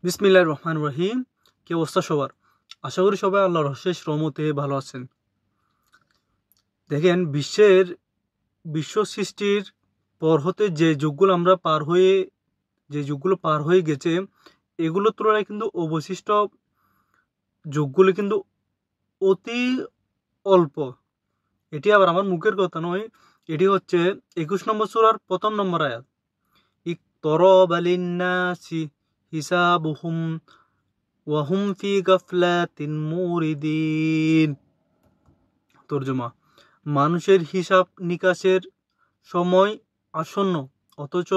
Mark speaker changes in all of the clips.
Speaker 1: বিসমিল্লাহির রহমানির রহিম। কি অবস্থা সবার? আশা করি সবাই আল্লাহর অশেষ রহমতে ভালো আছেন। দেখেন, বিশ্ব সৃষ্টির পর হতে যে যুগগুলো পার হয়ে গেছে, এগুলোর তুলনায় কিন্তু অবশিষ্ট যুগগুলো কিন্তু অতি অল্প। এটি আবার আমার মুখের কথা নয়, এটি হচ্ছে 21 নম্বর সূরার 1 নম্বর আয়াত। ইকতারাবা লিন-নাসি হিসাবুহুম ওয়াহুম ফি গাফলাতিন মুরিদিন। তর্জমা: মানুষের হিসাব নিকাশের সময় আসন্ন, অথচ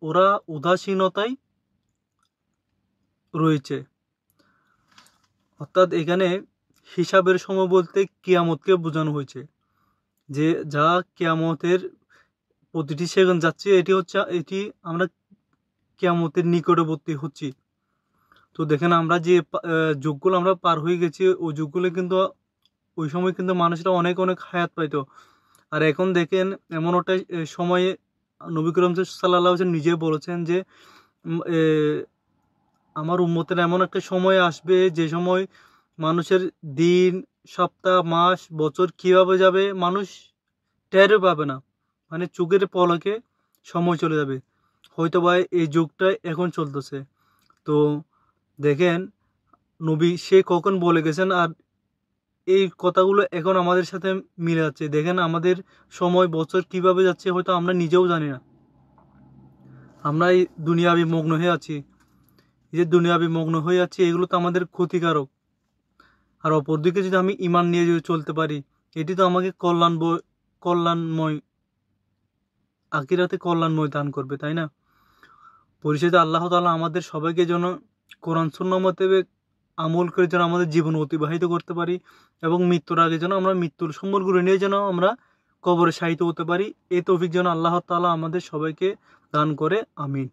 Speaker 1: ওরা উদাসীনতায় রয়েছে। অর্থাৎ এখানে হিসাবের সময় বলতে কিয়ামতকে বোঝানো হয়েছে, যে যা কিয়ামতের প্রতিটি সেকেন্ড যাচ্ছে, এটি আমরা কিয়ামতের নিকটবর্তী হচ্ছি। তো দেখেন, আমরা যে যুগগুলো আমরা পার হয়ে গেছি, ওই যুগগুলো কিন্তু ওই সময় কিন্তু মানুষরা অনেক অনেক হায়াত পাইতো। আর এখন দেখেন, এমন একটা সময়ে নবী করিম সাল্লাল্লাহু আলাইহি ওয়াসাল্লাম নিজে বলেছেন যে আমার উম্মতের এমন একটা সময় আসবে, যে সময় মানুষের দিন, সপ্তাহ, মাস, বছর কিভাবে যাবে মানুষ টেরও পাবে না। মানে চোখের পলকে সময় চলে যাবে। হয়তো বা এই যুগটা এখন চলতেছে। তো দেখেন, নবী সে কখন বলে গেছেন, আর এই কথাগুলো এখন আমাদের সাথে মিলে যাচ্ছে। দেখেন, আমাদের সময়, বছর কিভাবে যাচ্ছে হয়তো আমরা নিজেও জানি না। আমরা এই দুনিয়াবি মগ্ন হয়ে আছি। এই যে দুনিয়াবি মগ্ন হয়ে আছি, এগুলো তো আমাদের ক্ষতিকারক। আর অপরদিকে যদি আমি ঈমান নিয়ে যদি চলতে পারি, এটি তো আমাকে কল্যাণময়, আখিরাতে কল্যাণময় দান করবে, তাই না? পরিশেষে আল্লাহ তাআলা আমাদের সবাইকে যেন কোরআন সুন্নাহ মোতাবেক আমল করে যেন আমাদের জীবন অতিবাহিত করতে পারি, এবং মৃত্যুর আগে যেন আমরা মৃত্যুর সম্বলগুলো নিয়ে যেন আমরা কবরে শায়িত হতে পারি। এই তৌফিক যেন আল্লাহ তাআলা আমাদের সবাইকে দান করে। আমিন।